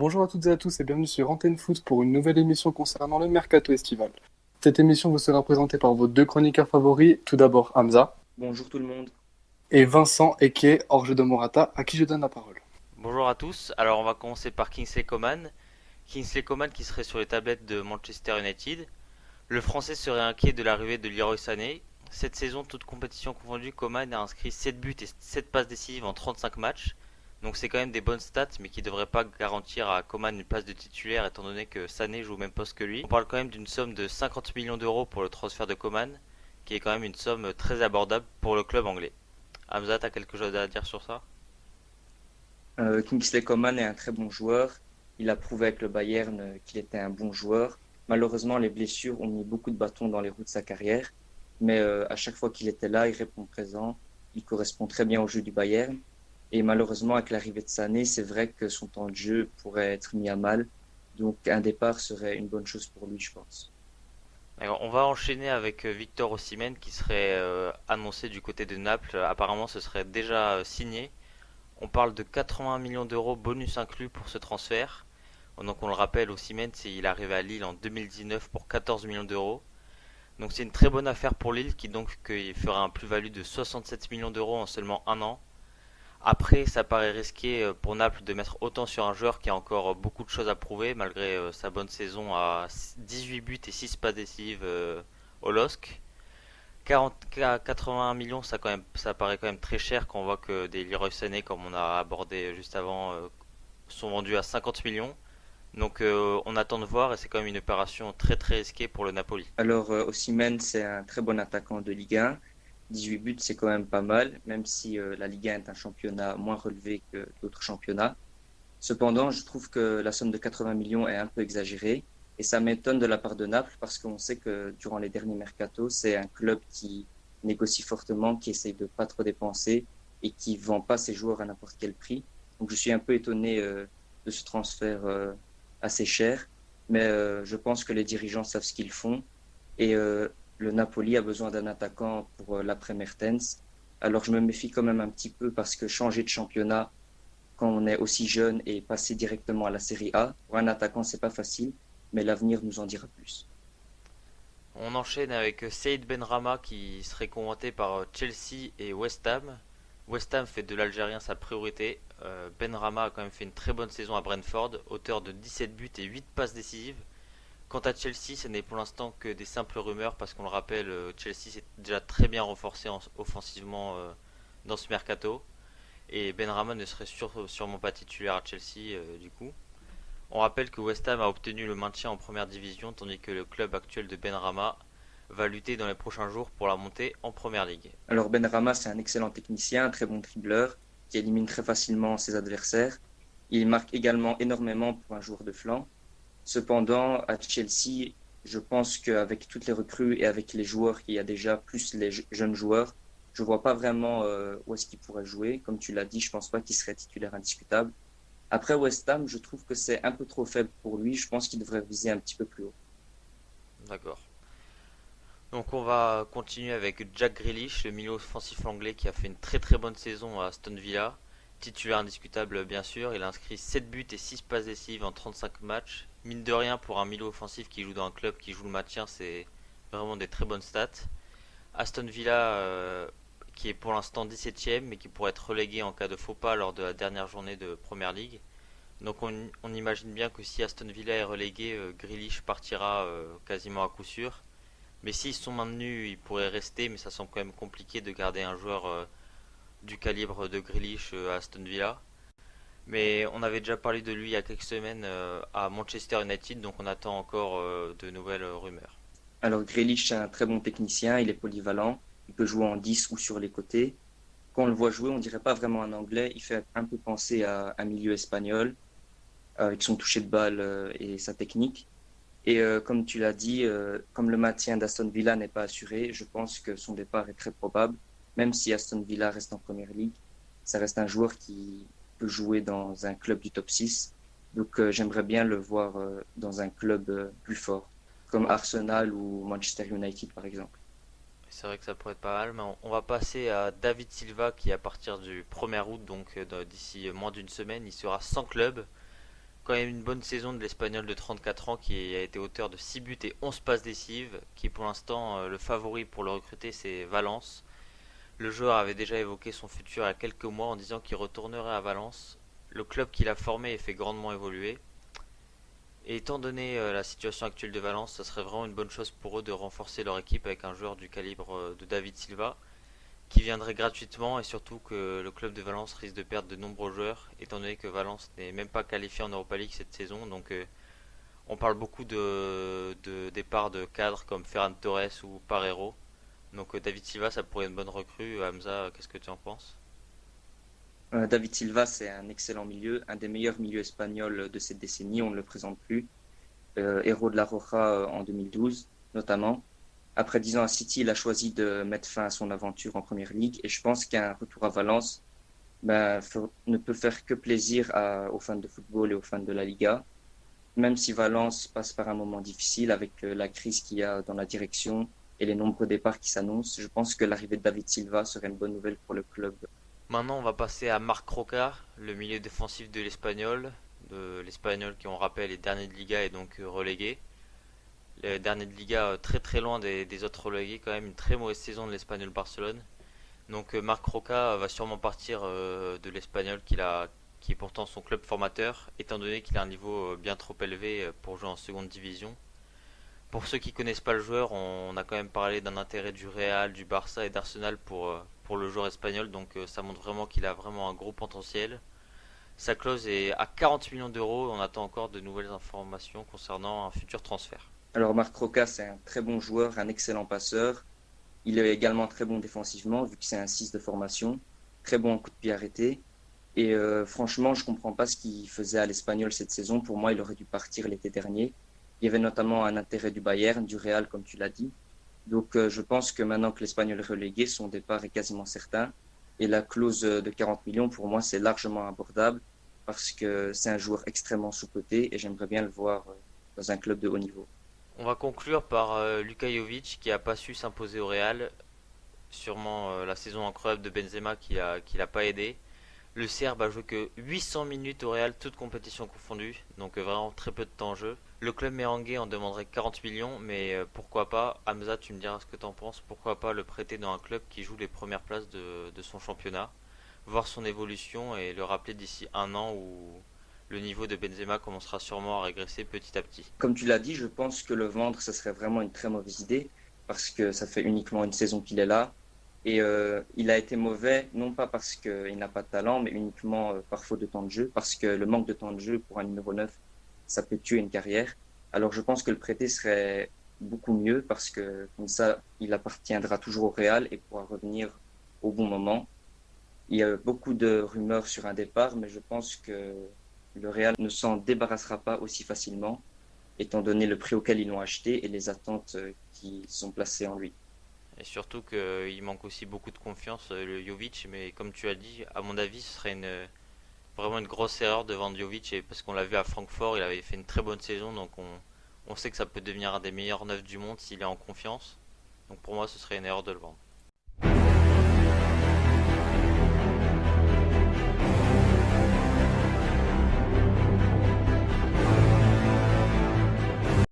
Bonjour à toutes et à tous et bienvenue sur Antenne Foot pour une nouvelle émission concernant le mercato estival. Cette émission vous sera présentée par vos deux chroniqueurs favoris, tout d'abord Hamza Bonjour tout le monde. et Vincent Eke, hors jeu de Morata, à qui je donne la parole. Bonjour à tous, alors on va commencer par Kingsley Coman. Kingsley Coman qui serait sur les tablettes de Manchester United. Le français serait inquiet de l'arrivée de Leroy Sané. Cette saison, toute compétition confondue, Coman a inscrit 7 buts et 7 passes décisives en 35 matchs. Donc c'est quand même des bonnes stats, mais qui ne devraient pas garantir à Coman une place de titulaire étant donné que Sané joue au même poste que lui. On parle quand même d'une somme de 50 millions d'euros pour le transfert de Coman, qui est quand même une somme très abordable pour le club anglais. Hamza, t'as quelque chose à dire sur ça? Kingsley Coman est un très bon joueur. Il a prouvé avec le Bayern qu'il était un bon joueur. Malheureusement, les blessures ont mis beaucoup de bâtons dans les roues de sa carrière. Mais à chaque fois qu'il était là, il répond présent. Il correspond très bien au jeu du Bayern. Et malheureusement, avec l'arrivée de Sané, c'est vrai que son temps de jeu pourrait être mis à mal. Donc un départ serait une bonne chose pour lui, je pense. Alors, on va enchaîner avec Victor Osimhen qui serait annoncé du côté de Naples. Apparemment, ce serait déjà signé. On parle de 80 millions d'euros bonus inclus pour ce transfert. Donc, on le rappelle, Osimhen, il est arrivé à Lille en 2019 pour 14 millions d'euros. Donc, c'est une très bonne affaire pour Lille qui donc fera un plus-value de 67 millions d'euros en seulement un an. Après, ça paraît risqué pour Naples de mettre autant sur un joueur qui a encore beaucoup de choses à prouver malgré sa bonne saison à 18 buts et 6 passes décisives au LOSC. 40, 81 millions, ça paraît quand même très cher quand on voit que des Leroy Sané, comme on a abordé juste avant, sont vendus à 50 millions. Donc on attend de voir et c'est quand même une opération très très risquée pour le Napoli. Alors, Osimhen, c'est un très bon attaquant de Ligue 1. 18 buts, c'est quand même pas mal, même si la Ligue 1 est un championnat moins relevé que d'autres championnats. Cependant, je trouve que la somme de 80 millions est un peu exagérée et ça m'étonne de la part de Naples parce qu'on sait que durant les derniers mercatos, c'est un club qui négocie fortement, qui essaye de pas trop dépenser et qui vend pas ses joueurs à n'importe quel prix. Donc, je suis un peu étonné de ce transfert assez cher, mais je pense que les dirigeants savent ce qu'ils font et le Napoli a besoin d'un attaquant pour l'après Mertens. Alors, je me méfie quand même un petit peu parce que changer de championnat quand on est aussi jeune et passer directement à la Série A. Pour un attaquant, c'est pas facile, mais l'avenir nous en dira plus. On enchaîne avec Saïd Benrahma qui serait convoité par Chelsea et West Ham. West Ham fait de l'Algérien sa priorité. Benrahma a quand même fait une très bonne saison à Brentford, auteur de 17 buts et 8 passes décisives. Quant à Chelsea, ce n'est pour l'instant que des simples rumeurs parce qu'on le rappelle, Chelsea s'est déjà très bien renforcé offensivement dans ce mercato. Et Benrahma ne serait sûrement pas titulaire à Chelsea du coup. On rappelle que West Ham a obtenu le maintien en première division tandis que le club actuel de Benrahma va lutter dans les prochains jours pour la montée en première ligue. Alors Benrahma, c'est un excellent technicien, un très bon dribbleur, qui élimine très facilement ses adversaires. Il marque également énormément pour un joueur de flanc. Cependant, à Chelsea, je pense qu'avec toutes les recrues et avec les joueurs qu'il y a déjà, plus les jeunes joueurs, je vois pas vraiment où est-ce qu'il pourrait jouer. Comme tu l'as dit, je pense pas qu'il serait titulaire indiscutable. Après West Ham, je trouve que c'est un peu trop faible pour lui. Je pense qu'il devrait viser un petit peu plus haut. D'accord. Donc on va continuer avec Jack Grealish, le milieu offensif anglais qui a fait une très très bonne saison à Aston Villa. Titulaire indiscutable bien sûr, il a inscrit 7 buts et 6 passes décisives en 35 matchs. Mine de rien pour un milieu offensif qui joue dans un club qui joue le maintien, c'est vraiment des très bonnes stats. Aston Villa qui est pour l'instant 17ème mais qui pourrait être relégué en cas de faux pas lors de la dernière journée de Première Ligue. Donc on imagine bien que si Aston Villa est relégué, Grealish partira quasiment à coup sûr. Mais s'ils sont maintenus, ils pourraient rester, mais ça semble quand même compliqué de garder un joueur du calibre de Grealish à Aston Villa. Mais on avait déjà parlé de lui il y a quelques semaines à Manchester United, donc on attend encore de nouvelles rumeurs. Alors Grealish, c'est un très bon technicien, il est polyvalent, il peut jouer en 10 ou sur les côtés. Quand on le voit jouer, on dirait pas vraiment un anglais, il fait un peu penser à un milieu espagnol avec son toucher de balle et sa technique. Et comme tu l'as dit, comme le maintien d'Aston Villa n'est pas assuré, je pense que son départ est très probable, même si Aston Villa reste en première ligue. Ça reste un joueur qui peut jouer dans un club du top 6. Donc j'aimerais bien le voir dans un club plus fort, comme Bon, Arsenal ou Manchester United par exemple. c'est vrai que ça pourrait être pas mal, mais on va passer à David Silva qui à partir du 1er août, donc d'ici moins d'une semaine, il sera sans club. quand même une bonne saison de l'Espagnol de 34 ans qui a été auteur de 6 buts et 11 passes décisives, qui est pour l'instant le favori pour le recruter, c'est Valence. Le joueur avait déjà évoqué son futur il y a quelques mois en disant qu'il retournerait à Valence, le club qu'il a formé et fait grandement évoluer. Et étant donné la situation actuelle de Valence, ça serait vraiment une bonne chose pour eux de renforcer leur équipe avec un joueur du calibre de David Silva, qui viendrait gratuitement et surtout que le club de Valence risque de perdre de nombreux joueurs, étant donné que Valence n'est même pas qualifié en Europa League cette saison. Donc on parle beaucoup de départs de cadres comme Ferran Torres ou Parreiro. Donc David Silva, ça pourrait être une bonne recrue. Hamza, qu'est-ce que tu en penses? David Silva, c'est un excellent milieu, un des meilleurs milieux espagnols de cette décennie, on ne le présente plus. Héros de la Roja en 2012 notamment. Après 10 ans à City, il a choisi de mettre fin à son aventure en Première Ligue et je pense qu'un retour à Valence ne peut faire que plaisir aux fans de football et aux fans de la Liga. Même si Valence passe par un moment difficile avec la crise qu'il y a dans la direction et les nombreux départs qui s'annoncent, je pense que l'arrivée de David Silva serait une bonne nouvelle pour le club. Maintenant, on va passer à Marc Roca, le milieu défensif de l'Espagnol qui, on rappelle, est dernier de Liga et donc relégué. Le dernier de Liga très très loin des autres relégués, quand même une très mauvaise saison de l'Espagnol Barcelone. Donc Marc Roca va sûrement partir de l'Espagnol qui est pourtant son club formateur, étant donné qu'il a un niveau bien trop élevé pour jouer en seconde division. Pour ceux qui connaissent pas le joueur, on a quand même parlé d'un intérêt du Real, du Barça et d'Arsenal pour le joueur espagnol, donc ça montre vraiment qu'il a vraiment un gros potentiel. Sa clause est à 40 millions d'euros, on attend encore de nouvelles informations concernant un futur transfert. Alors Marc Roca, c'est un très bon joueur, un excellent passeur. Il est également très bon défensivement, vu que c'est un 6 de formation. Très bon en coup de pied arrêté. Et franchement, je ne comprends pas ce qu'il faisait à l'Espagnol cette saison. Pour moi, il aurait dû partir l'été dernier. Il y avait notamment un intérêt du Bayern, du Real, comme tu l'as dit. Donc je pense que maintenant que l'Espagnol est relégué, son départ est quasiment certain. Et la clause de 40 millions, pour moi, c'est largement abordable parce que c'est un joueur extrêmement sous-coté et j'aimerais bien le voir dans un club de haut niveau. On va conclure par Luka Jovic qui a pas su s'imposer au Real, sûrement la saison incroyable de Benzema qui l'a pas aidé. Le Serbe a joué que 800 minutes au Real, toutes compétitions confondues, donc vraiment très peu de temps en jeu. Le club merengue en demanderait 40 millions, mais pourquoi pas, Hamza, tu me diras ce que t'en penses, pourquoi pas le prêter dans un club qui joue les premières places de son championnat, voir son évolution et le rappeler d'ici un an où le niveau de Benzema commencera sûrement à régresser petit à petit. Comme tu l'as dit, je pense que le vendre, ce serait vraiment une très mauvaise idée parce que ça fait uniquement une saison qu'il est là. Et il a été mauvais, non pas parce qu'il n'a pas de talent, mais uniquement par faute de temps de jeu, parce que le manque de temps de jeu pour un numéro 9, ça peut tuer une carrière. Alors je pense que le prêter serait beaucoup mieux parce que comme ça, il appartiendra toujours au Real et pourra revenir au bon moment. Il y a beaucoup de rumeurs sur un départ, mais je pense que le Real ne s'en débarrassera pas aussi facilement, étant donné le prix auquel ils l'ont acheté et les attentes qui sont placées en lui. Et surtout qu'il manque aussi beaucoup de confiance, le Jovic, mais comme tu as dit, à mon avis, ce serait vraiment une grosse erreur de vendre Jovic, et parce qu'on l'a vu à Francfort, il avait fait une très bonne saison, donc on sait que ça peut devenir un des meilleurs neufs du monde s'il est en confiance. Donc pour moi, ce serait une erreur de le vendre.